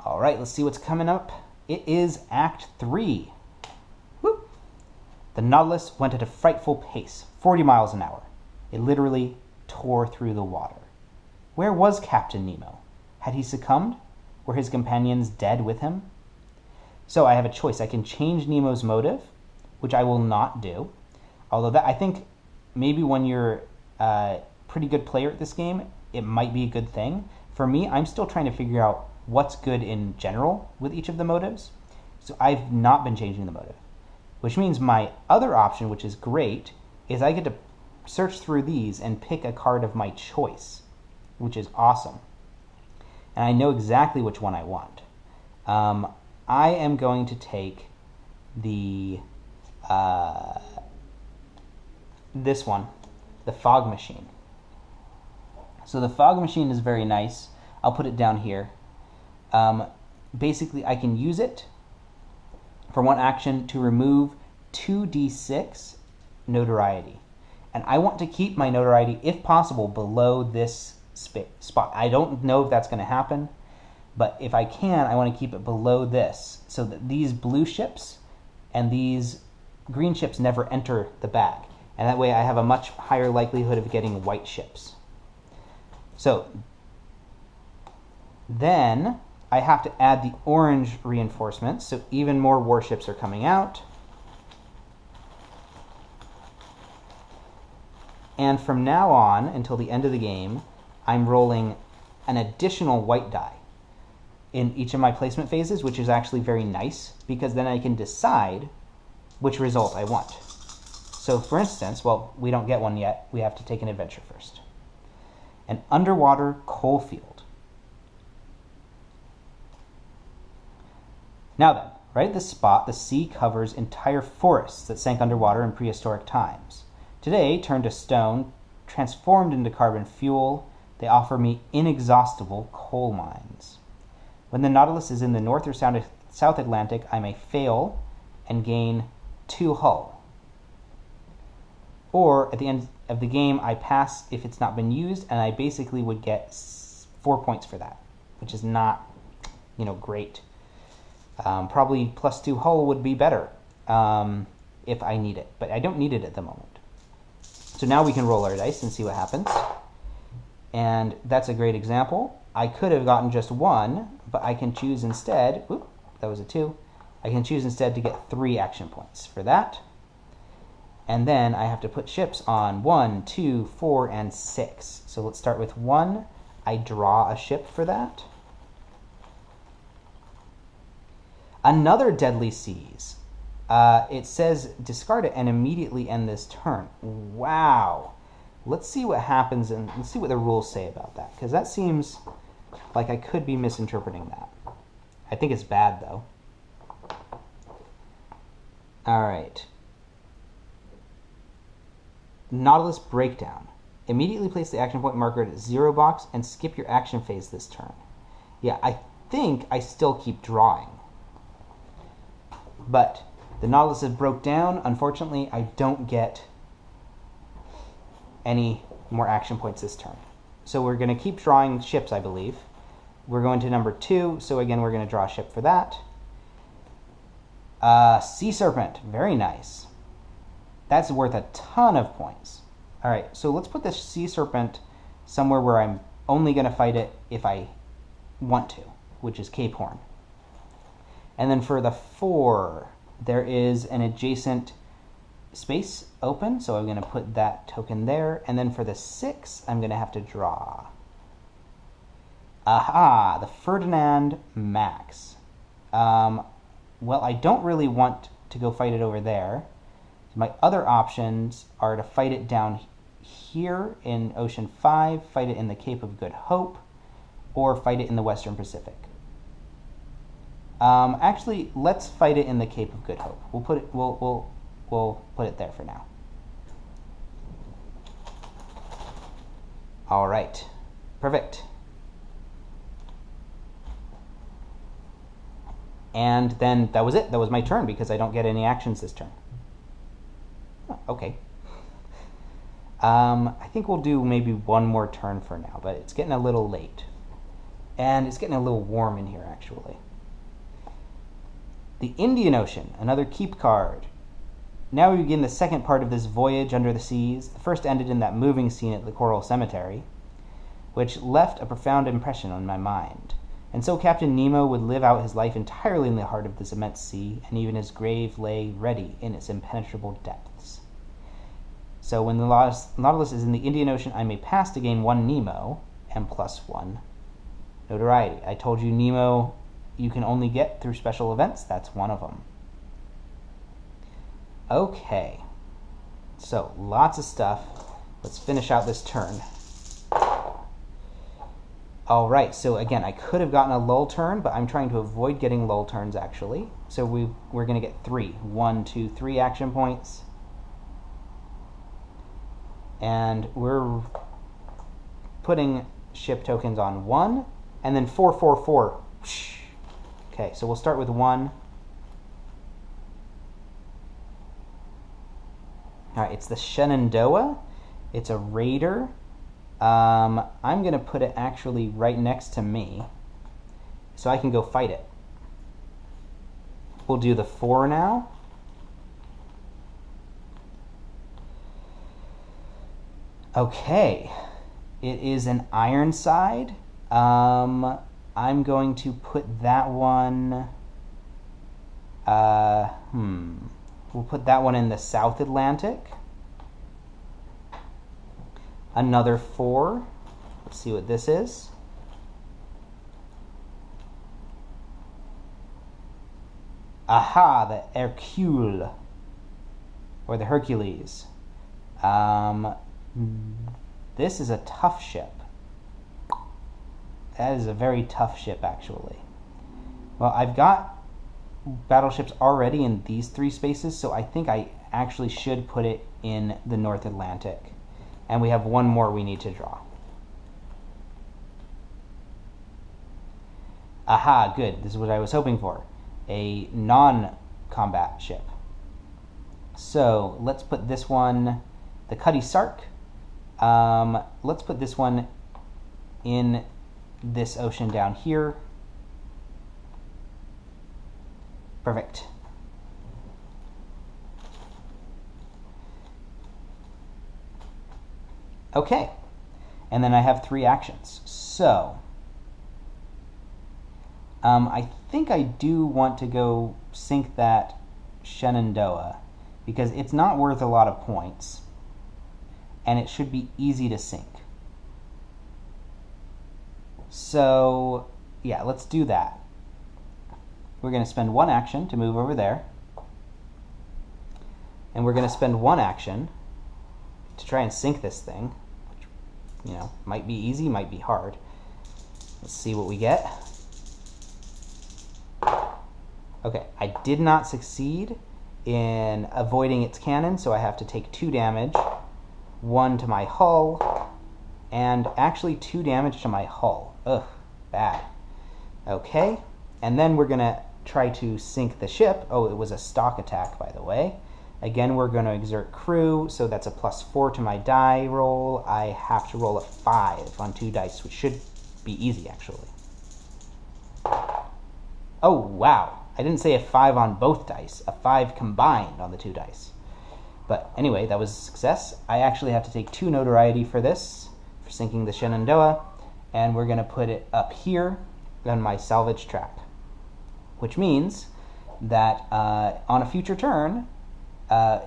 All right, let's see what's coming up. It is Act 3. Whoop. The Nautilus went at a frightful pace, 40 miles an hour. It literally tore through the water. Where was Captain Nemo? Had he succumbed? Were his companions dead with him? So I have a choice. I can change Nemo's motive, which I will not do. Although that, I think maybe when you're a pretty good player at this game, it might be a good thing. For me, I'm still trying to figure out what's good in general with each of the motives. So I've not been changing the motive. Which means my other option, which is great, is I get to search through these and pick a card of my choice, which is awesome. And I know exactly which one I want. I am going to take the this one, the Fog Machine. So the Fog Machine is very nice. I'll put it down here. Basically, I can use it for one action to remove 2d6 notoriety. And I want to keep my notoriety, if possible, below this spot. I don't know if that's going to happen, but if I can, I want to keep it below this so that these blue ships and these green ships never enter the bag. And that way I have a much higher likelihood of getting white ships. So then I have to add the orange reinforcements, so even more warships are coming out. And from now on, until the end of the game, I'm rolling an additional white die in each of my placement phases, which is actually very nice, because then I can decide which result I want. So for instance, well, we don't get one yet. We have to take an adventure first. An underwater coal field. Now then, right at this spot, the sea covers entire forests that sank underwater in prehistoric times. Today, turned to stone, transformed into carbon fuel, they offer me inexhaustible coal mines. When the Nautilus is in the North or South Atlantic, I may fail and gain 2 hull. Or at the end of the game, I pass if it's not been used, and I basically would get 4 points for that, which is not, great. Probably +2 hull would be better if I need it, but I don't need it at the moment. So now we can roll our dice and see what happens. And that's a great example. I could have gotten just 1, but I can choose instead, whoop, that was a 2. I can choose instead to get 3 action points for that. And then I have to put ships on 1, 2, 4, and 6. So let's start with 1. I draw a ship for that. Another Deadly Seas. It says discard it and immediately end this turn. Wow. Let's see what happens and let's see what the rules say about that, because that seems like I could be misinterpreting that. I think it's bad, though. All right. Nautilus Breakdown. Immediately place the action point marker at 0 box and skip your action phase this turn. Yeah, I think I still keep drawing. But the Nautilus has broke down. Unfortunately, I don't get any more action points this turn. So we're going to keep drawing ships, I believe. We're going to number 2, so again, we're going to draw a ship for that. Sea Serpent, very nice. That's worth a ton of points. All right, so let's put this Sea Serpent somewhere where I'm only going to fight it if I want to, which is Cape Horn. And then for the 4, there is an adjacent space open, so I'm going to put that token there. And then for the 6, I'm going to have to draw. Aha, the Ferdinand Max. Well, I don't really want to go fight it over there. My other options are to fight it down here in Ocean 5, fight it in the Cape of Good Hope, or fight it in the Western Pacific. Actually, let's fight it in the Cape of Good Hope. We'll put it there for now. All right, perfect. And then that was it. That was my turn because I don't get any actions this turn. Oh, okay. I think we'll do maybe one more turn for now, but it's getting a little late. And it's getting a little warm in here, actually. The Indian Ocean, another keep card. Now we begin the second part of this voyage under the seas. The first ended in that moving scene at the Coral Cemetery, which left a profound impression on my mind. And so Captain Nemo would live out his life entirely in the heart of this immense sea, and even his grave lay ready in its impenetrable depths. So when the Nautilus is in the Indian Ocean, I may pass to gain 1 Nemo, and +1 notoriety. I told you Nemo you can only get through special events. That's one of them. Okay. So, lots of stuff. Let's finish out this turn. Alright, so again, I could have gotten a lull turn, but I'm trying to avoid getting lull turns, actually. So we're going to get 3. 1, 2, 3 action points. And we're putting ship tokens on 1, and then 4, 4, 4. Okay, so we'll start with 1. Alright, it's the Shenandoah. It's a raider. I'm going to put it actually right next to me, so I can go fight it. We'll do the 4 now. Okay, it is an Ironside. I'm going to put that one, we'll put that one in the South Atlantic. Another 4. Let's see what this is. Aha, the Hercule, or the Hercules. This is a tough ship. That is a very tough ship, actually. Well, I've got battleships already in these 3 spaces, so I think I actually should put it in the North Atlantic. And we have 1 more we need to draw. Aha, good. This is what I was hoping for. A non-combat ship. So, let's put this one, the Cutty Sark. Let's put this one in this ocean down here. Perfect. Okay, and then I have 3 actions. So, I think I do want to go sink that Shenandoah, because it's not worth a lot of points, and it should be easy to sink. So, yeah, let's do that. We're going to spend 1 action to move over there, and we're going to spend 1 action to try and sink this thing. You know, might be easy, might be hard. Let's see what we get. Okay, I did not succeed in avoiding its cannon, so I have to take 2 damage. 1 to my hull, and actually 2 damage to my hull. Ugh, bad. Okay, and then we're gonna try to sink the ship. Oh, it was a stock attack, by the way. Again, we're going to exert crew, so that's a +4 to my die roll. I have to roll a 5 on 2 dice, which should be easy, actually. Oh, wow. I didn't say a 5 on both dice. A 5 combined on the 2 dice. But anyway, that was a success. I actually have to take 2 notoriety for this, for sinking the Shenandoah, and we're going to put it up here on my salvage track. Which means that on a future turn,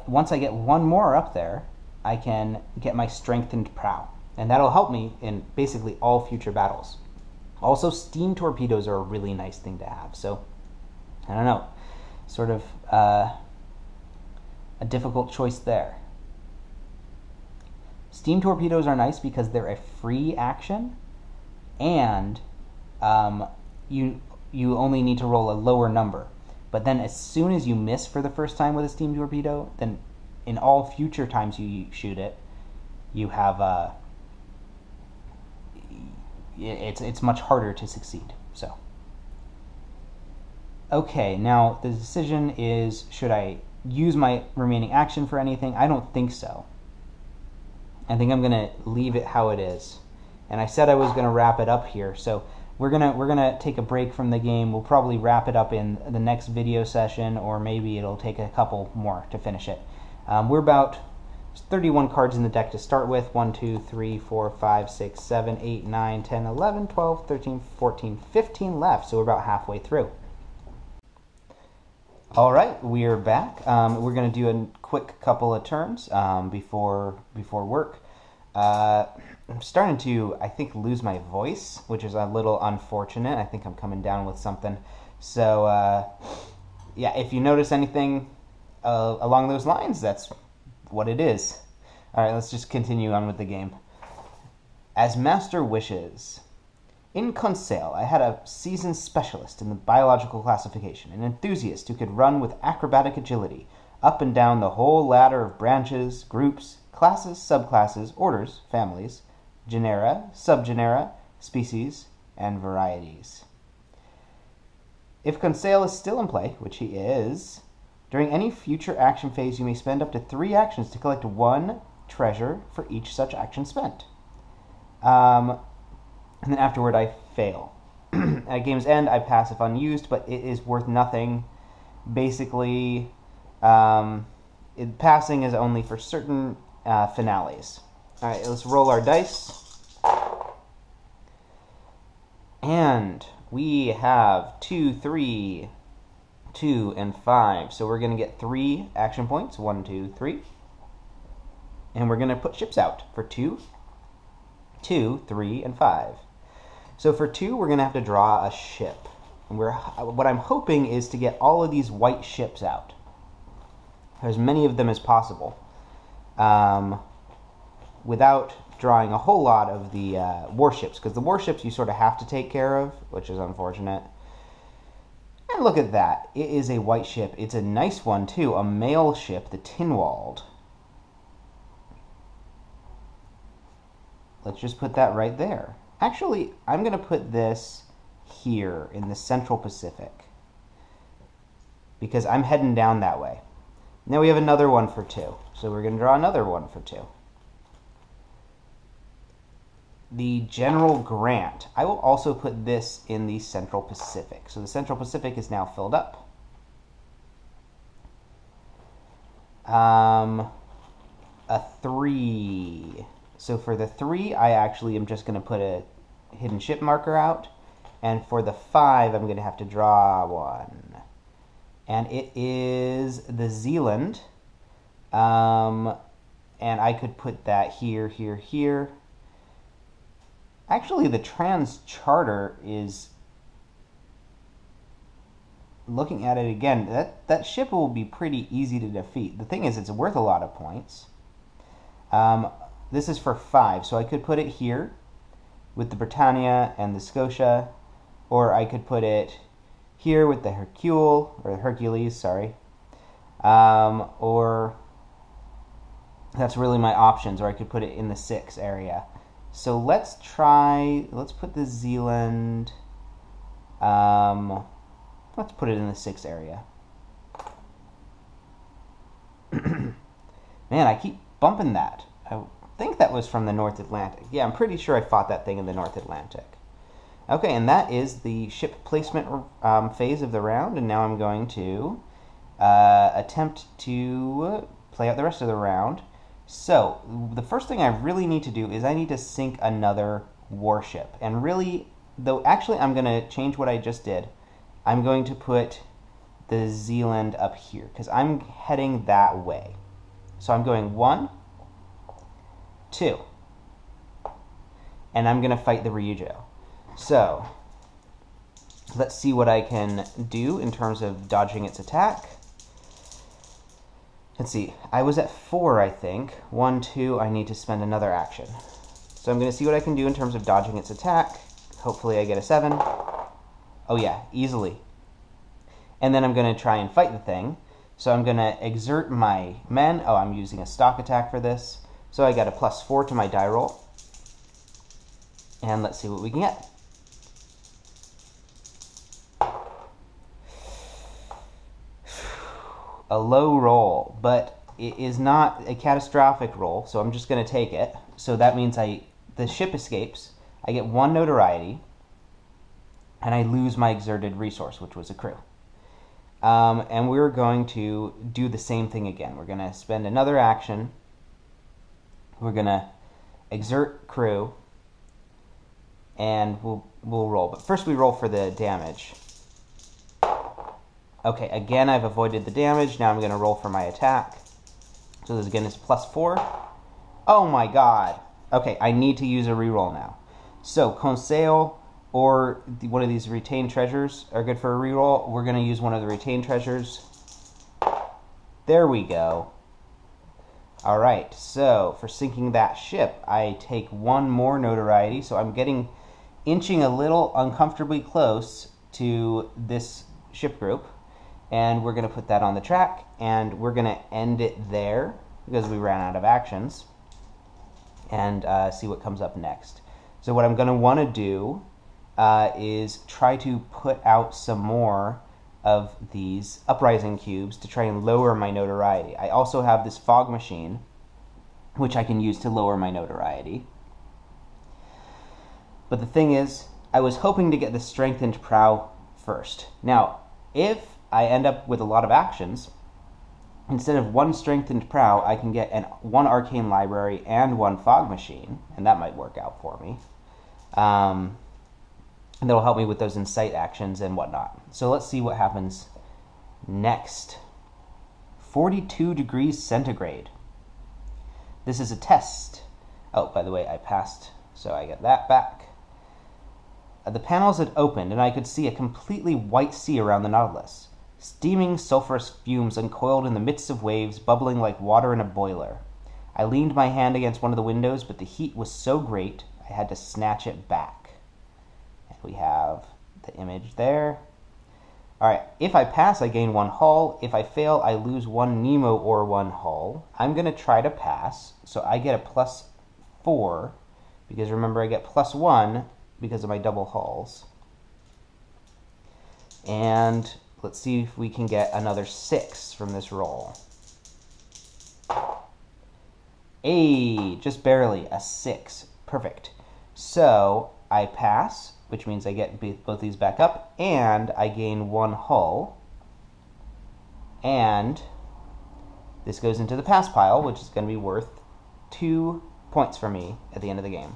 once I get 1 more up there, I can get my strengthened prow. And that'll help me in basically all future battles. Also, steam torpedoes are a really nice thing to have. So, I don't know. Sort of a difficult choice there. Steam torpedoes are nice because they're a free action. And you only need to roll a lower number. But then as soon as you miss for the first time with a steam torpedo, then in all future times you shoot it, you have it's much harder to succeed. So, okay, now the decision is, should I use my remaining action for anything? I don't think so. I think I'm going to leave it how it is. And I said I was going to wrap it up here, so we're gonna take a break from the game. We'll probably wrap it up in the next video session, or maybe it'll take a couple more to finish it. We're about 31 cards in the deck to start with. 1, 2, 3, 4, 5, 6, 7, 8, 9, 10, 11, 12, 13, 14, 15 left, so we're about halfway through. All right, we're back. We're going to do a quick couple of turns before work. I'm starting to, I think, lose my voice, which is a little unfortunate. I think I'm coming down with something. So, yeah, if you notice anything along those lines, that's what it is. All right, let's just continue on with the game. As Master wishes. In Conseil, I had a seasoned specialist in the biological classification, an enthusiast who could run with acrobatic agility up and down the whole ladder of branches, groups, classes, subclasses, orders, families, genera, subgenera, species, and varieties. If Conseil is still in play, which he is, during any future action phase you may spend up to 3 actions to collect 1 treasure for each such action spent. And then afterward I fail. At game's end I pass if unused, but it is worth nothing. Basically, passing is only for certain finales. Alright, let's roll our dice. And we have 2, 3, 2, and 5. So we're going to get 3 action points. 1, 2, 3. And we're going to put ships out for 2, 2, 3, and 5. So for 2, we're going to have to draw a ship. And what I'm hoping is to get all of these white ships out. As many of them as possible. Without drawing a whole lot of the warships. Because the warships you sort of have to take care of, which is unfortunate. And look at that. It is a white ship. It's a nice one, too. A male ship, the Tinwald. Let's just put that right there. Actually, I'm going to put this here in the Central Pacific. Because I'm heading down that way. Now we have another one for 2. So we're going to draw another one for 2. The General Grant. I will also put this in the Central Pacific. So the Central Pacific is now filled up. A 3. So for the 3, I actually am just going to put a hidden ship marker out. And for the 5, I'm going to have to draw one. And it is the Zealand. And I could put that here, here, here. Actually, the Trans Charter is... Looking at it again, that ship will be pretty easy to defeat. The thing is, it's worth a lot of points. This is for 5, so I could put it here with the Britannia and the Scotia, or I could put it here with the Hercules, sorry. Or that's really my options, or I could put it in the 6 area. So let's put the Zealand, let's put it in the 6 area. Man, I keep bumping that. I think that was from the North Atlantic. Yeah, I'm pretty sure I fought that thing in the North Atlantic. Okay, and that is the ship placement phase of the round, and now I'm going to attempt to play out the rest of the round. So, the first thing I really need to do is I need to sink another warship. And really, though, actually I'm going to change what I just did. I'm going to put the Zealand up here, because I'm heading that way. So I'm going 1, 2, and I'm going to fight the Ryujo. So, let's see what I can do in terms of dodging its attack. Let's see, I was at 4, I think. 1, 2, I need to spend another action. So I'm going to see what I can do in terms of dodging its attack. Hopefully I get a 7. Oh yeah, easily. And then I'm going to try and fight the thing. So I'm going to exert my men. Oh, I'm using a stock attack for this. So I got a +4 to my die roll. And let's see what we can get. A low roll, but it is not a catastrophic roll, so I'm just going to take it. So that means the ship escapes. I get 1 notoriety. and I lose my exerted resource, which was a crew. And we're going to do the same thing again. We're going to spend another action. We're going to exert crew, and we'll roll. But first we roll for the damage. Okay, again I've avoided the damage. Now I'm going to roll for my attack. So this again is +4. Oh my god. Okay, I need to use a reroll now. So Conseil or one of these retained treasures are good for a reroll. We're going to use one of the retained treasures. There we go. Alright, so for sinking that ship, I take one more notoriety. So I'm inching a little uncomfortably close to this ship group. And we're going to put that on the track, and we're going to end it there because we ran out of actions, and see what comes up next. So what I'm going to want to do is try to put out some more of these uprising cubes to try and lower my notoriety. I also have this fog machine, which I can use to lower my notoriety. But the thing is, I was hoping to get the strengthened prow first. Now, if I end up with a lot of actions, instead of one strengthened prow, I can get one arcane library and one fog machine, and that might work out for me. And that'll help me with those incite actions and whatnot. So let's see what happens next. 42 degrees centigrade. This is a test. Oh, by the way, I passed, so I get that back. The panels had opened, and I could see a completely white sea around the Nautilus. Steaming sulfurous fumes uncoiled in the midst of waves, bubbling like water in a boiler. I leaned my hand against one of the windows, but the heat was so great, I had to snatch it back. And we have the image there. Alright, if I pass, I gain 1 hull. If I fail, I lose 1 Nemo or 1 hull. I'm going to try to pass, so I get a +4, because remember I get +1 because of my double hulls. And let's see if we can get another 6 from this roll. Hey, just barely, a 6. Perfect. So I pass, which means I get both these back up, and I gain 1 hull. And this goes into the pass pile, which is going to be worth 2 points for me at the end of the game.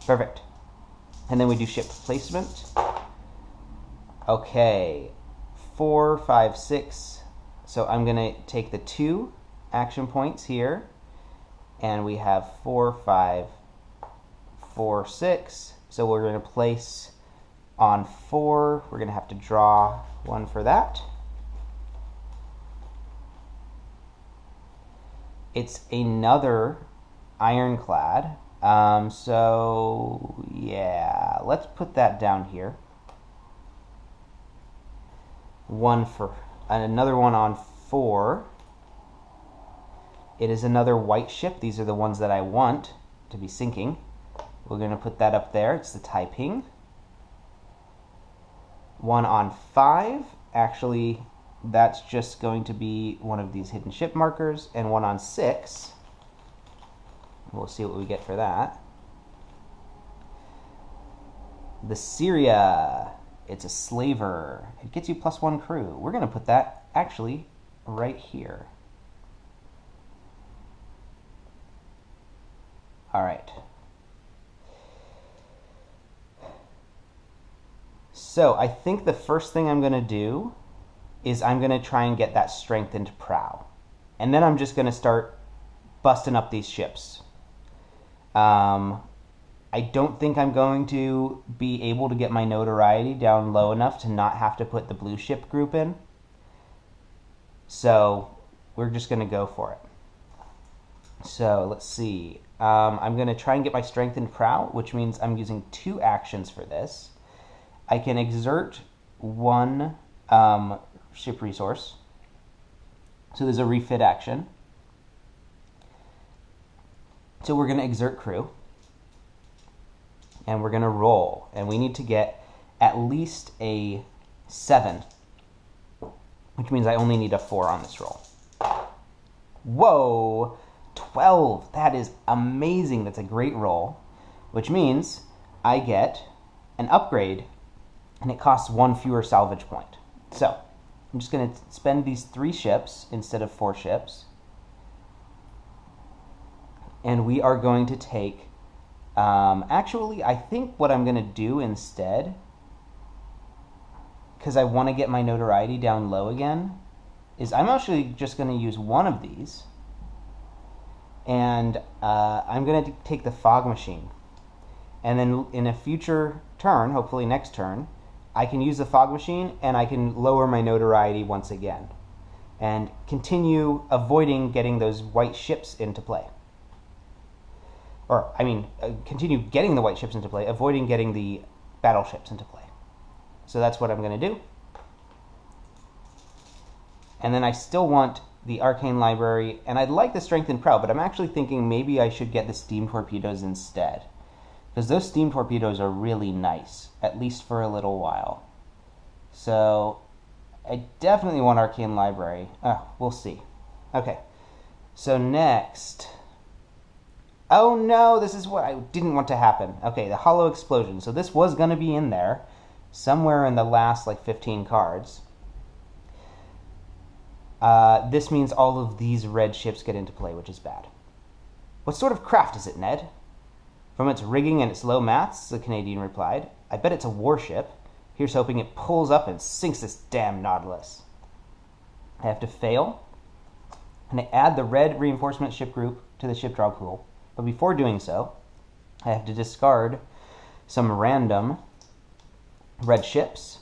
Perfect. And then we do ship placement. Okay, 4, 5, 6. So I'm going to take the 2 action points here, and we have 4, 5, 4, 6. So we're going to place on 4. We're going to have to draw 1 for that. It's another ironclad. So yeah, let's put that down here. 1 for another one on 4. It is another white ship. These are the ones that I want to be sinking. We're going to put that up there. It's the Taiping. 1 on 5. Actually, that's just going to be one of these hidden ship markers. And 1 on 6. We'll see what we get for that. The Syria. It's a slaver. It gets you +1 crew. We're going to put that actually right here. All right. So I think the first thing I'm going to do is I'm going to try and get that strengthened prow. And then I'm just going to start busting up these ships. I don't think I'm going to be able to get my notoriety down low enough to not have to put the blue ship group in. So we're just going to go for it. So let's see. I'm going to try and get my strengthened prow, which means I'm using 2 actions for this. I can exert 1 ship resource. So there's a refit action. So we're going to exert crew. And we're going to roll. And we need to get at least a 7. Which means I only need a 4 on this roll. Whoa! 12! That is amazing. That's a great roll. Which means I get an upgrade and it costs 1 fewer salvage point. So I'm just going to spend these 3 ships instead of 4 ships, and we are going to take, actually I think what I'm going to do instead, because I want to get my notoriety down low again, is I'm actually just going to use one of these, and I'm going to take the fog machine. And then in a future turn, hopefully next turn, I can use the fog machine and I can lower my notoriety once again and continue avoiding getting those white ships into play. Or, I mean, continue getting the white ships into play, avoiding getting the battleships into play. So that's what I'm going to do. And then I still want the Arcane Library, and I'd like the Strength and Prow, but I'm actually thinking maybe I should get the Steam Torpedoes instead. Because those Steam Torpedoes are really nice, at least for a little while. So, I definitely want Arcane Library. We'll see. Okay, so next... Oh no, this is what I didn't want to happen. Okay, the Hollow Explosion. So this was going to be in there, somewhere in the last, 15 cards. This means all of these red ships get into play, which is bad. What sort of craft is it, Ned? From its rigging and its low masts, the Canadian replied. I bet it's a warship. Here's hoping it pulls up and sinks this damn Nautilus. I have to fail, and I add the red reinforcement ship group to the ship draw pool. But before doing so, I have to discard some random red ships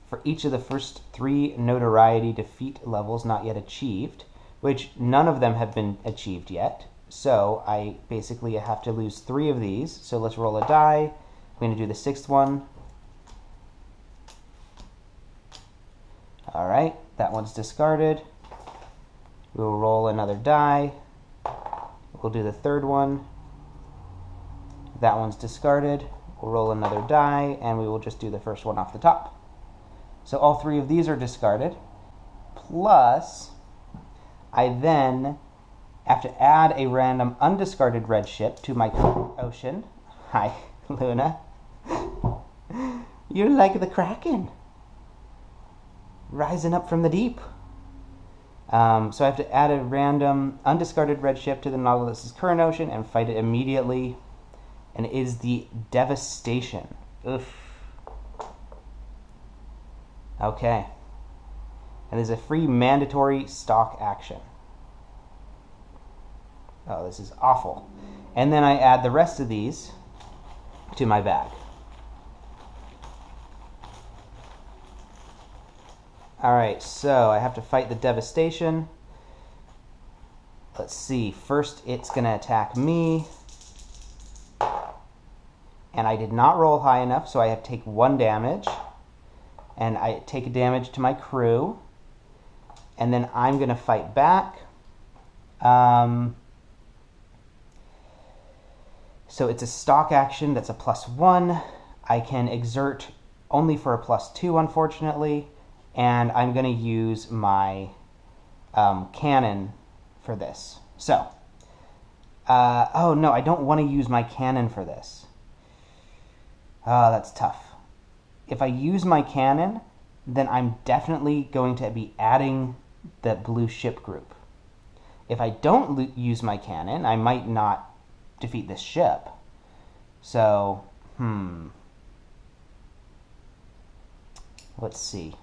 for each of the first 3 notoriety defeat levels not yet achieved, which none of them have been achieved yet. So I basically have to lose 3 of these. So let's roll a die. I'm going to do the 6th one. All right, that one's discarded. We'll roll another die. We'll do the 3rd one. That one's discarded. We'll roll another die, and we will just do the first one off the top. So all 3 of these are discarded. Plus, I then have to add a random undiscarded red ship to my ocean. Hi, Luna. You're like the Kraken, rising up from the deep. So I have to add a random undiscarded red ship to the Nautilus's current ocean and fight it immediately. And it is the Devastation. Oof. Okay. And there's a free mandatory stock action. Oh, this is awful. And then I add the rest of these to my bag. Alright, so I have to fight the Devastation. Let's see. First, it's going to attack me. And I did not roll high enough, so I have to take 1 damage. And I take a damage to my crew. And then I'm going to fight back. So it's a stock action that's a +1. I can exert only for a +2, unfortunately. And I'm going to use my cannon for this. So, oh no, I don't want to use my cannon for this. Oh, that's tough. If I use my cannon, then I'm definitely going to be adding the blue ship group. If I don't use my cannon, I might not defeat this ship. So, let's see.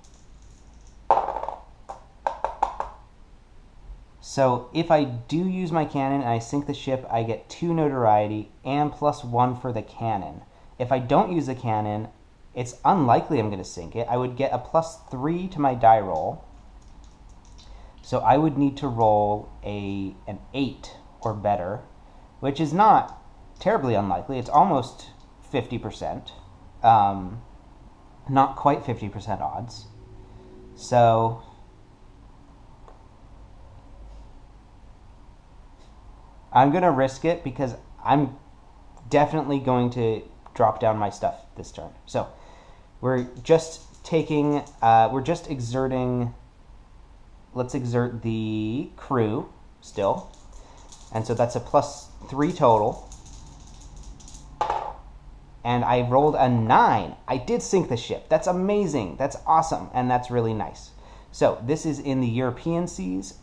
So if I do use my cannon and I sink the ship, I get 2 notoriety and +1 for the cannon. If I don't use the cannon, it's unlikely I'm going to sink it. I would get a +3 to my die roll. So I would need to roll an 8 or better, which is not terribly unlikely. It's almost 50%. Not quite 50% odds. So I'm going to risk it because I'm definitely going to drop down my stuff this turn. So we're just taking, we're just exerting, let's exert the crew still. And so that's a +3 total. and I rolled a 9. I did sink the ship. That's amazing. That's awesome, and that's really nice. So this is in the European seas.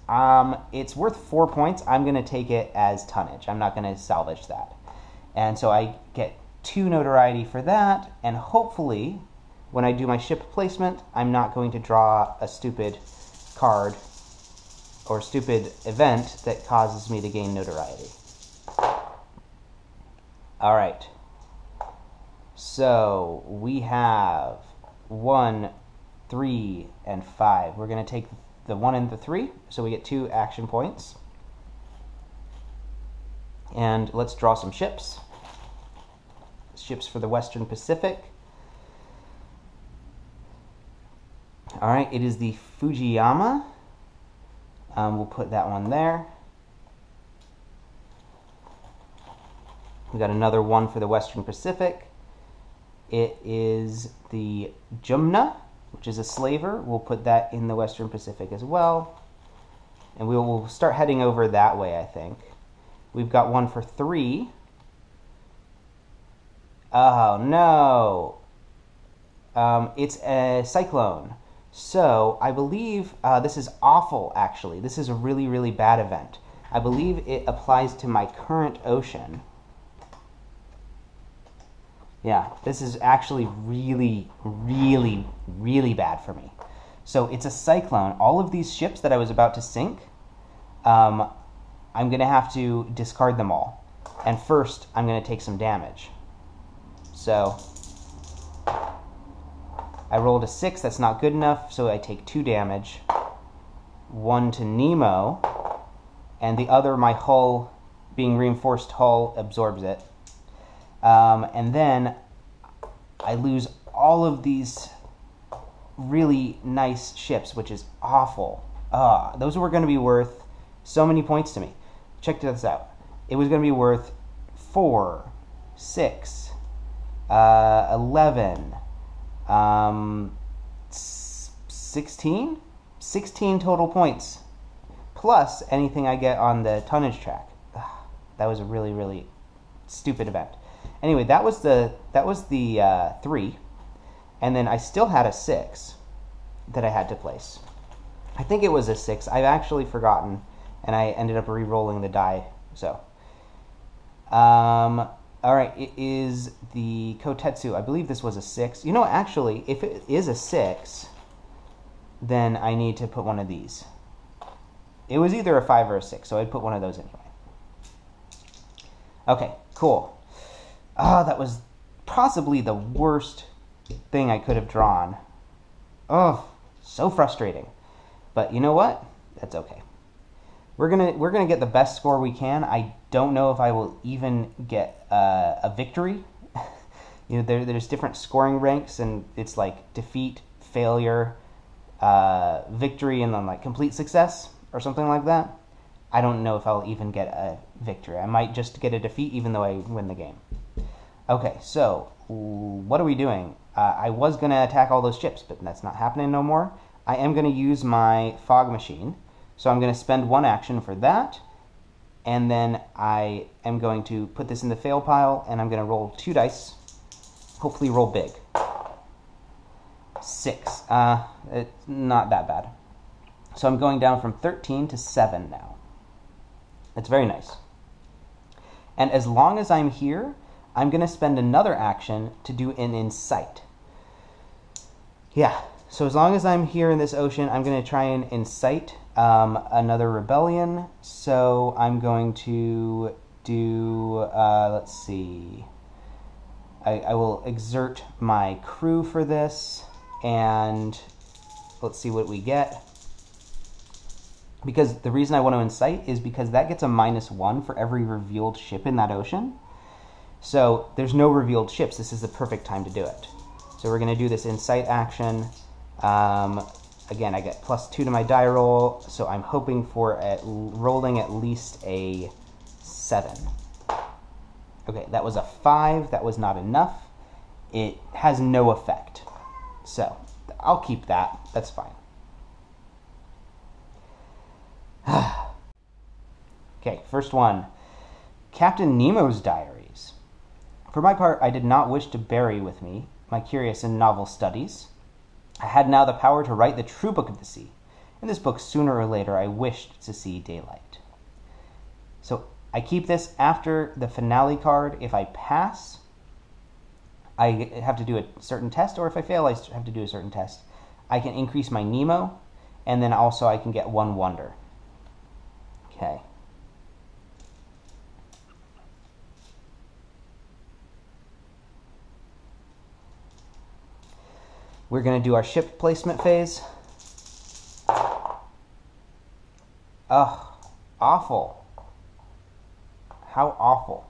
It's worth 4 points. I'm going to take it as tonnage. I'm not going to salvage that. And so I get 2 notoriety for that, and hopefully when I do my ship placement, I'm not going to draw a stupid card or stupid event that causes me to gain notoriety. All right. So we have 1, 3, and 5. We're going to take the 1 and the 3, so we get 2 action points. And let's draw some ships. Ships for the Western Pacific. All right, it is the Fujiyama. We'll put that one there. We got another one for the Western Pacific. It is the Jumna, which is a slaver. We'll put that in the Western Pacific as well. And we will start heading over that way, I think. We've got one for 3. Oh, no. It's a cyclone. So I believe this is awful, actually. This is a really, really bad event. I believe it applies to my current ocean. Yeah, this is actually really, really, really bad for me. So it's a cyclone. All of these ships that I was about to sink, I'm going to have to discard them all. And first, I'm going to take some damage. So I rolled a 6. That's not good enough, so I take 2 damage. 1 to Nemo, and the other, my hull, being reinforced hull, absorbs it. And then I lose all of these really nice ships, which is awful. Those were going to be worth so many points to me. Check this out. It was going to be worth 4, 6, 11, 16? 16 total points, plus anything I get on the tonnage track. That was a really, really stupid event. Anyway, that was the 3, and then I still had a 6 that I had to place. I think it was a 6. I've actually forgotten, and I ended up re-rolling the die. So, all right, it is the Kotetsu. I believe this was a 6. You know, actually, if it is a 6, then I need to put one of these. It was either a 5 or a 6, so I'd put one of those anyway. Okay, cool. That was possibly the worst thing I could have drawn. Oh, so frustrating. But you know what? That's okay. We're gonna get the best score we can. I don't know if I will even get a victory. You know, there's different scoring ranks, and it's like defeat, failure, victory, and then like complete success or something like that. I don't know if I'll even get a victory. I might just get a defeat, even though I win the game. Okay, so what are we doing? I was going to attack all those ships, but that's not happening no more. I am going to use my fog machine, so I'm going to spend 1 action for that, and then I am going to put this in the fail pile, and I'm going to roll 2 dice, hopefully roll big. 6. It's not that bad. So I'm going down from 13 to 7 now. That's very nice. And as long as I'm here, I'm going to spend another action to do an incite. Yeah, so as long as I'm here in this ocean, I'm going to try and incite another rebellion. So I'm going to do, let's see, I will exert my crew for this, and let's see what we get. Because the reason I want to incite is because that gets a -1 for every revealed ship in that ocean. So there's no revealed ships. This is the perfect time to do it. So we're going to do this incite action. Again, I get +2 to my die roll, so I'm hoping for rolling at least a 7. Okay, that was a 5. That was not enough. It has no effect. So I'll keep that. That's fine. Okay, first one. Captain Nemo's Diaries. For my part, I did not wish to bury with me my curious and novel studies. I had now the power to write the true book of the sea. In this book, sooner or later, I wished to see daylight. So I keep this after the finale card. If I pass, I have to do a certain test, or if I fail, I have to do a certain test. I can increase my Nemo, and then also I can get one wonder. Okay. We're going to do our ship placement phase. Ugh, awful. How awful.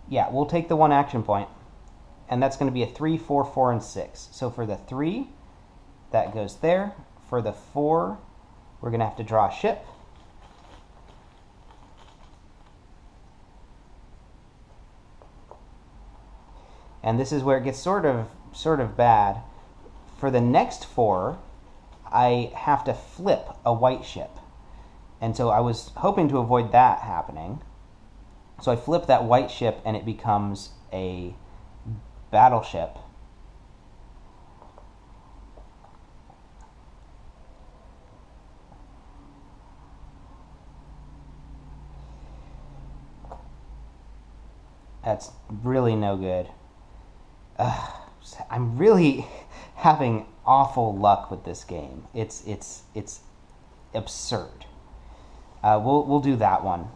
Yeah, we'll take the one action point. And that's going to be a 3, 4, 4, and 6. So for the 3, that goes there. For the 4, we're going to have to draw a ship. And this is where it gets sort of bad. For the next 4, I have to flip a white ship. And so I was hoping to avoid that happening. So I flip that white ship and it becomes a battleship. That's really no good. I'm really having awful luck with this game. It's absurd. We'll do that one.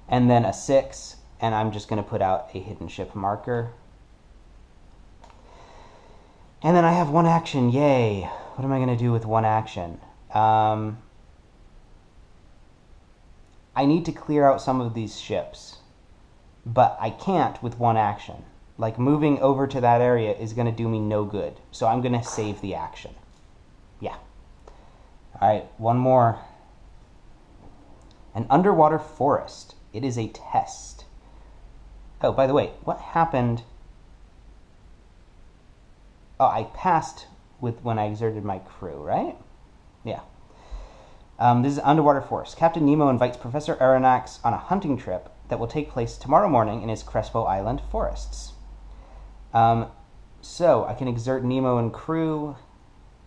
And then a 6, and I'm just going to put out a hidden ship marker. And then I have one action. Yay. What am I going to do with one action? I need to clear out some of these ships, but I can't with one action. Like, moving over to that area is going to do me no good. So I'm going to save the action. Yeah. All right, one more. An underwater forest. It is a test. Oh, by the way, what happened? Oh, I passed with when I exerted my crew, right? Yeah. This is Underwater Forest. Captain Nemo invites Professor Aronnax on a hunting trip that will take place tomorrow morning in his Crespo Island forests. So I can exert Nemo and crew.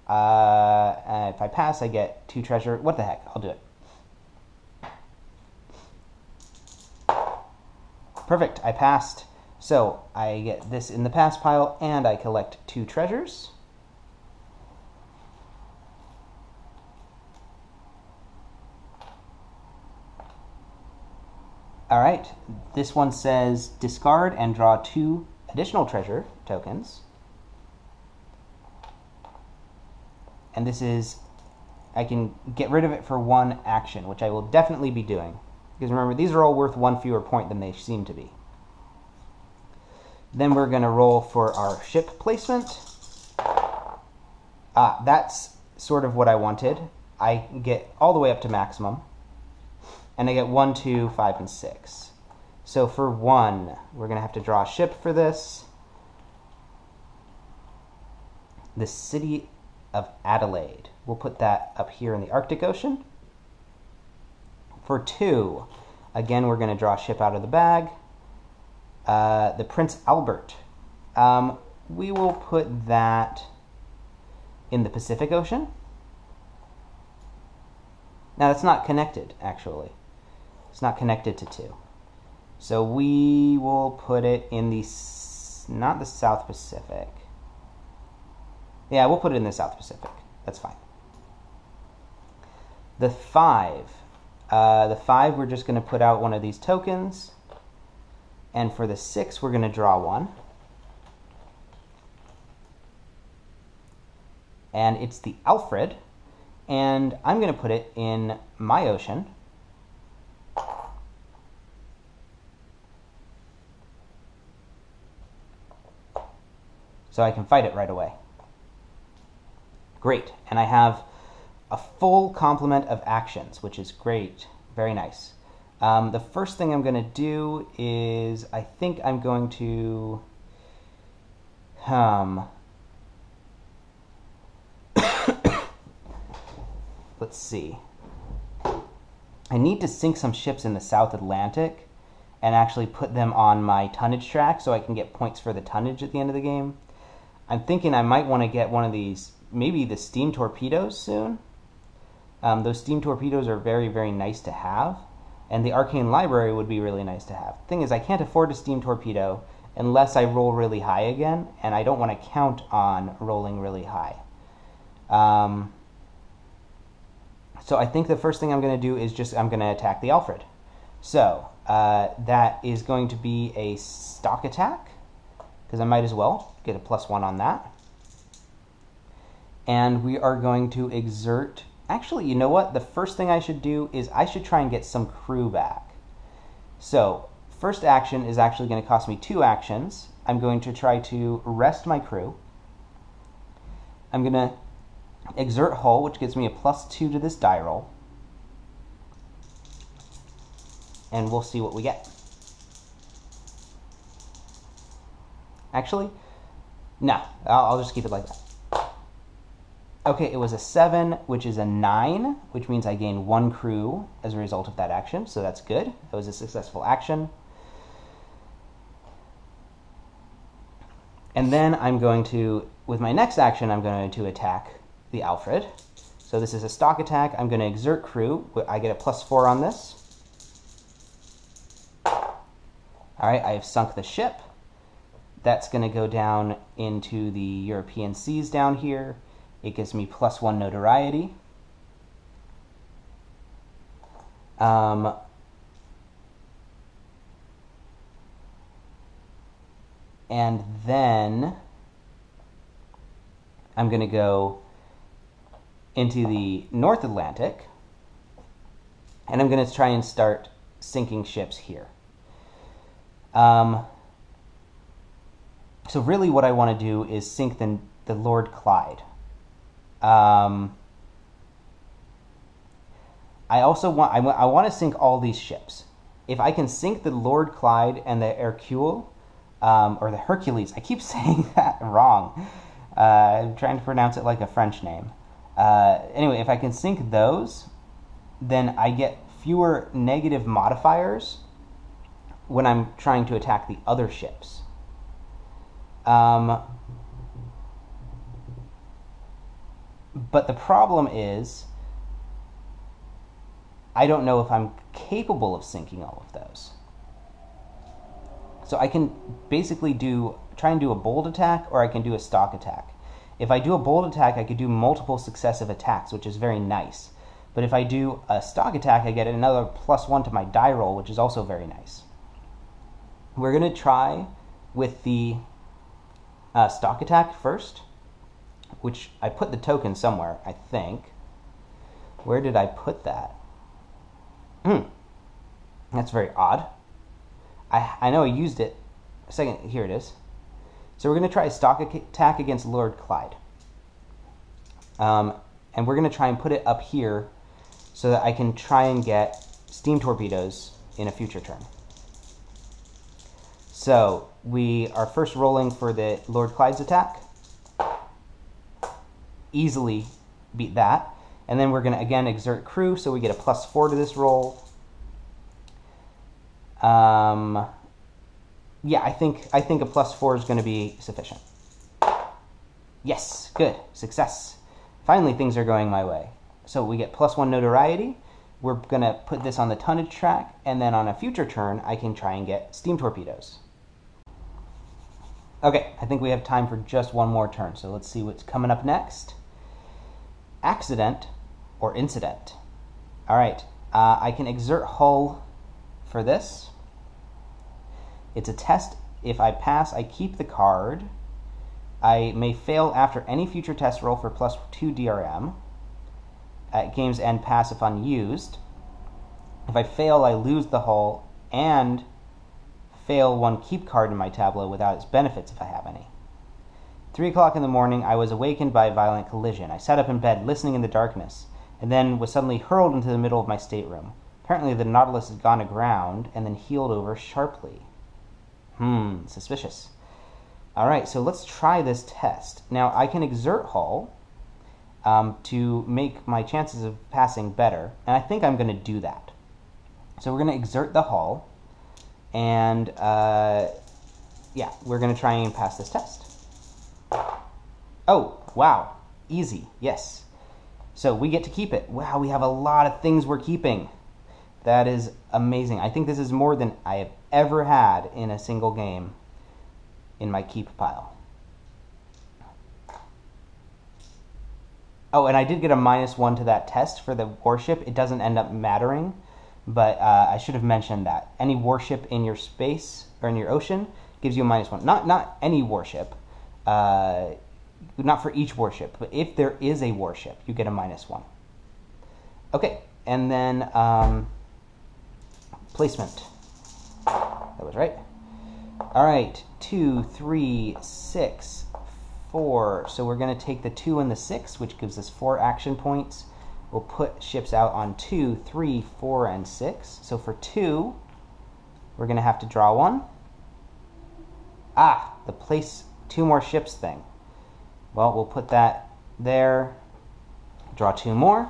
If I pass, I get 2 treasure. What the heck? I'll do it. Perfect. I passed. So I get this in the pass pile, and I collect 2 treasures. All right. This one says discard and draw 2 additional treasure tokens. And this is, I can get rid of it for 1 action, which I will definitely be doing. Because remember, these are all worth 1 fewer point than they seem to be. Then we're going to roll for our ship placement. That's sort of what I wanted. I get all the way up to maximum. And I get 1, 2, 5, and 6. So for 1, we're going to have to draw a ship for this. The city of Adelaide. We'll put that up here in the Arctic Ocean. For 2, again, we're going to draw a ship out of the bag. The Prince Albert. We will put that in the Pacific Ocean. Now, that's not connected, actually. It's not connected to 2. So we will put it in the, not the South Pacific. Yeah, we'll put it in the South Pacific. That's fine. The 5. We're just going to put out one of these tokens. And for the 6, we're going to draw 1. And it's the Alfred. And I'm going to put it in my ocean. So I can fight it right away. Great. And I have a full complement of actions, which is great. Very nice. The first thing I'm going to do is, I think I'm going to let's see. I need to sink some ships in the South Atlantic and actually put them on my tonnage track so I can get points for the tonnage at the end of the game. I'm thinking I might want to get one of these, maybe the steam torpedoes soon. Those steam torpedoes are very, very nice to have, and the arcane library would be really nice to have. The thing is, I can't afford a steam torpedo unless I roll really high again, and I don't want to count on rolling really high. So I think the first thing I'm going to do is I'm going to attack the Alfred. So that is going to be a stock attack, because I might as well get a +1 on that. And we are going to exert... Actually, you know what? The first thing I should do is I should try and get some crew back. So first action is actually going to cost me 2 actions. I'm going to try to rest my crew. I'm going to exert hull, which gives me a +2 to this die roll. And we'll see what we get. Actually, no, I'll just keep it like that. Okay, it was a 7, which is a 9, which means I gain 1 crew as a result of that action, so that's good. That was a successful action. And then I'm going to, with my next action, I'm going to attack the Alfred. So this is a stock attack. I'm going to exert crew. I get a +4 on this. All right, I have sunk the ship. That's going to go down into the European seas down here. It gives me +1 notoriety. And then I'm going to go into the North Atlantic, and I'm going to try and start sinking ships here. So really what I want to do is sink the Lord Clyde. I also want I want to sink all these ships. If I can sink the Lord Clyde and the Hercule, or the Hercules, I keep saying that wrong. I'm trying to pronounce it like a French name. Anyway, if I can sink those, then I get fewer negative modifiers when I'm trying to attack the other ships. But the problem is, I don't know if I'm capable of sinking all of those. So I can basically try and do a bold attack, or I can do a stock attack. If I do a bold attack, I could do multiple successive attacks, which is very nice. But if I do a stock attack, I get another +1 to my die roll, which is also very nice. We're going to try with the stock attack first, which I put the token somewhere, I think. Where did I put that? That's very odd. I know I used it a second. Here it is. So we're going to try a stock attack against Lord Clyde. And we're going to try and put it up here so that I can try and get steam torpedoes in a future turn. So we are first rolling for the Lord Clyde's attack. Easily beat that. And then we're going to again exert crew, so we get a +4 to this roll. Yeah, I think a +4 is going to be sufficient. Yes, good, success. Finally, things are going my way. So we get +1 notoriety. We're going to put this on the tonnage track, and then on a future turn, I can try and get steam torpedoes. Okay, I think we have time for just one more turn, so let's see what's coming up next. Accident or incident. All right, I can exert hull for this. It's a test. If I pass, I keep the card. I may fail after any future test roll for +2 DRM. At game's end, pass if unused. If I fail, I lose the hull and fail one keep card in my tableau without its benefits if I have any. 3 o'clock in the morning, I was awakened by a violent collision. I sat up in bed, listening in the darkness, and then was suddenly hurled into the middle of my stateroom. Apparently the Nautilus had gone aground and then heeled over sharply. Suspicious. Alright, so let's try this test. Now, I can exert hull to make my chances of passing better, and I think I'm going to do that. So we're going to exert the hull, and yeah, we're going to try and pass this test. Oh, wow. Easy. Yes. So we get to keep it. Wow, we have a lot of things we're keeping. That is amazing. I think this is more than I have ever had in a single game in my keep pile. Oh, and I did get a -1 to that test for the warship. It doesn't end up mattering, but I should have mentioned that. Any warship in your space or in your ocean gives you a -1. Not any warship. Not for each warship, but if there is a warship, you get a -1. Okay, and then placement. That was right. All right, 2, 3, 6, 4. So we're going to take the 2 and the 6, which gives us 4 action points. We'll put ships out on 2, 3, 4, and 6. So for 2, we're going to have to draw 1. Ah, the place 2 more ships thing. Well, we'll put that there. Draw 2 more.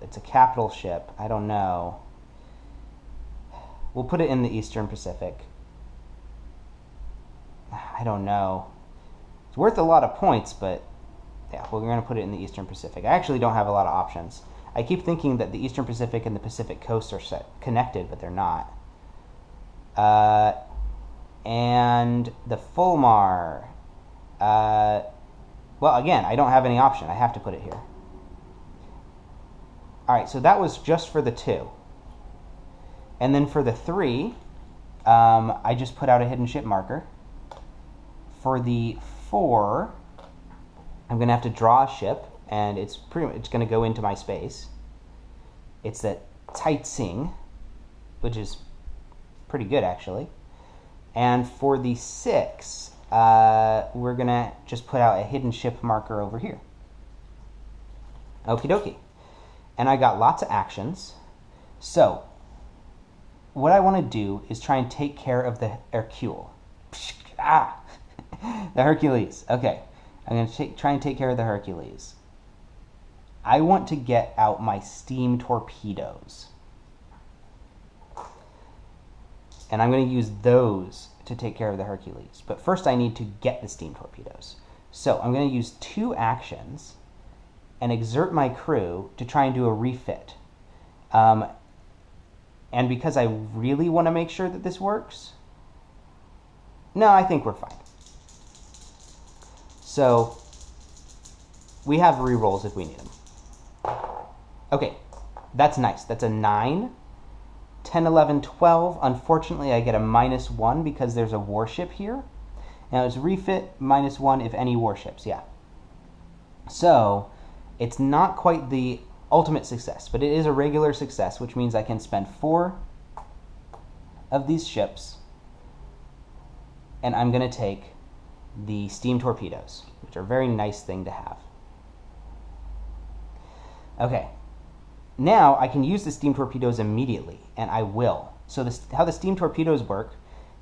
It's a capital ship. I don't know. We'll put it in the Eastern Pacific. I don't know. It's worth a lot of points, but yeah, we're going to put it in the Eastern Pacific. I actually don't have a lot of options. I keep thinking that the Eastern Pacific and the Pacific coast are connected, but they're not. And the Fulmar. Well, again, I don't have any option. I have to put it here. All right, so that was just for the 2. And then for the 3, I just put out a hidden ship marker. For the 4, I'm going to have to draw a ship, and it's going to go into my space. It's the Taitsing, which is pretty good, actually. And for the 6, we're going to just put out a hidden ship marker over here. Okie dokie. And I got lots of actions. So what I want to do is try and take care of the Hercule. Ah! The Hercules. Okay. I'm going to try and take care of the Hercules. I want to get out my steam torpedoes. And I'm going to use those to take care of the Hercules. But first I need to get the steam torpedoes. So I'm going to use 2 actions and exert my crew to try and do a refit. And because I really want to make sure that this works, no, I think we're fine. So we have rerolls if we need them. Okay, that's nice. That's a 9. 10, 11, 12. Unfortunately, I get a -1 because there's a warship here. Now it's refit -1 if any warships, yeah. So it's not quite the ultimate success, but it is a regular success, which means I can spend 4 of these ships, and I'm going to take the steam torpedoes, which are a very nice thing to have. Okay. Now I can use the steam torpedoes immediately, and I will. So how the steam torpedoes work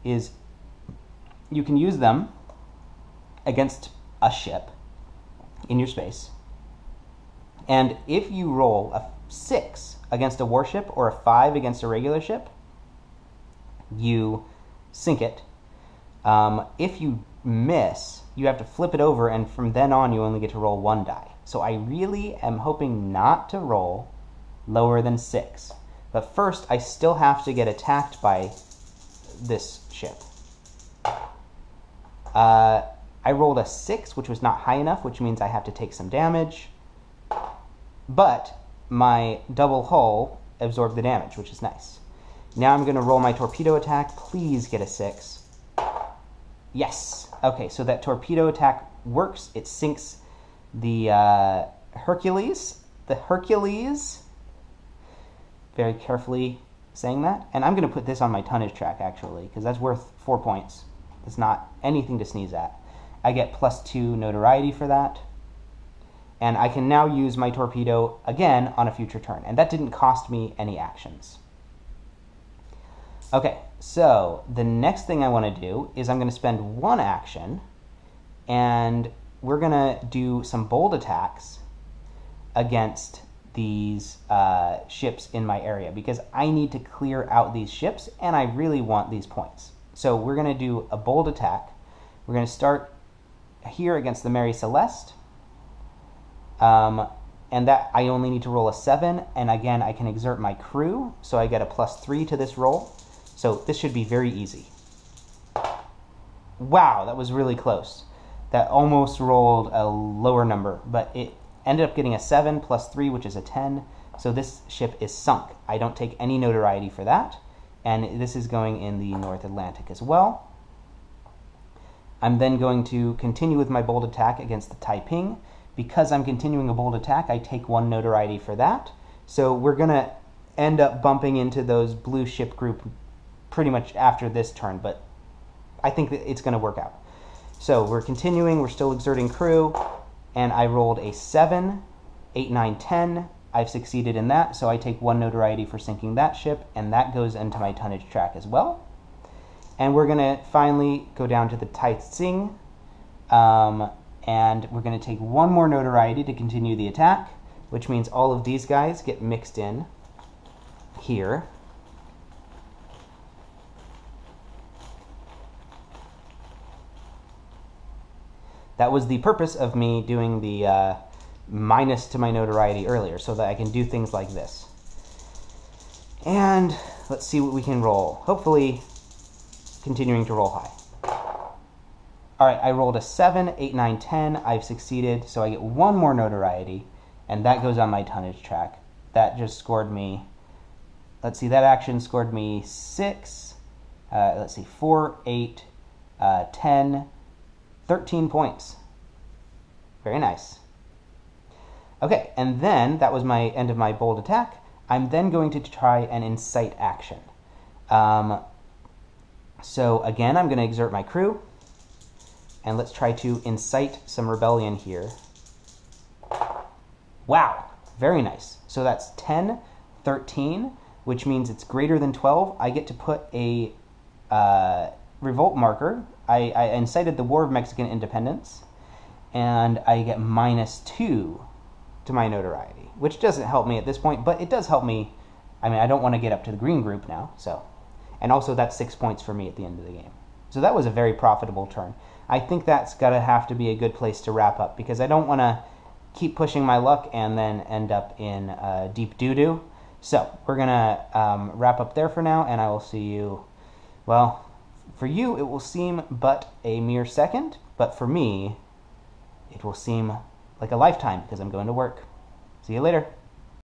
is you can use them against a ship in your space, and if you roll a 6 against a warship or a 5 against a regular ship, you sink it. If you miss, you have to flip it over, and from then on you only get to roll 1 die. So I really am hoping not to roll lower than 6. But first, I still have to get attacked by this ship. I rolled a 6, which was not high enough, which means I have to take some damage. But my double hull absorbed the damage, which is nice. Now I'm going to roll my torpedo attack. Please get a 6. Yes. Okay, so that torpedo attack works. It sinks the Hercules. The Hercules. Very carefully saying that. And I'm going to put this on my tonnage track, actually, because that's worth 4 points. It's not anything to sneeze at. I get +2 notoriety for that. And I can now use my torpedo again on a future turn. And that didn't cost me any actions. Okay, so the next thing I want to do is I'm going to spend 1 action, and we're going to do some bold attacks against these ships in my area because I need to clear out these ships and I really want these points. So we're going to do a bold attack. We're going to start here against the Mary Celeste. And that I only need to roll a 7, and again I can exert my crew, so I get a +3 to this roll. So this should be very easy. Wow, that was really close. That almost rolled a lower number, but it ended up getting a 7 +3, which is a 10. So this ship is sunk. I don't take any notoriety for that, and this is going in the North Atlantic as well. I'm then going to continue with my bold attack against the Taiping. Because I'm continuing a bold attack, I take 1 notoriety for that. So we're going to end up bumping into those blue ship group pretty much after this turn, but I think that it's going to work out. So we're continuing, we're still exerting crew, and I rolled a 7, 8, 9, 10. I've succeeded in that, so I take 1 notoriety for sinking that ship, and that goes into my tonnage track as well. And we're going to finally go down to the Taitsing, and we're going to take 1 more notoriety to continue the attack, which means all of these guys get mixed in here. That was the purpose of me doing the minus to my notoriety earlier, so that I can do things like this. And let's see what we can roll. Hopefully, continuing to roll high. All right, I rolled a 7, 8, 9, 10. I've succeeded, so I get 1 more notoriety, and that goes on my tonnage track. That just scored me, let's see, that action scored me 6, 4, 8, 10, 13 points. Very nice. Okay, and then that was my end of my bold attack. I'm then going to try an incite action. So again, I'm going to exert my crew. And let's try to incite some rebellion here. Wow, very nice. So that's 10, 13, which means it's greater than 12. I get to put a revolt marker. I incited the War of Mexican Independence, and I get -2 to my notoriety, which doesn't help me at this point, but it does help me. I mean, I don't want to get up to the green group now, so. And also that's 6 points for me at the end of the game. So that was a very profitable turn. I think that's got to have to be a good place to wrap up because I don't want to keep pushing my luck and then end up in deep doo-doo. So we're going to wrap up there for now, and I will see you, well, for you it will seem but a mere second, but for me it will seem like a lifetime because I'm going to work. See you later.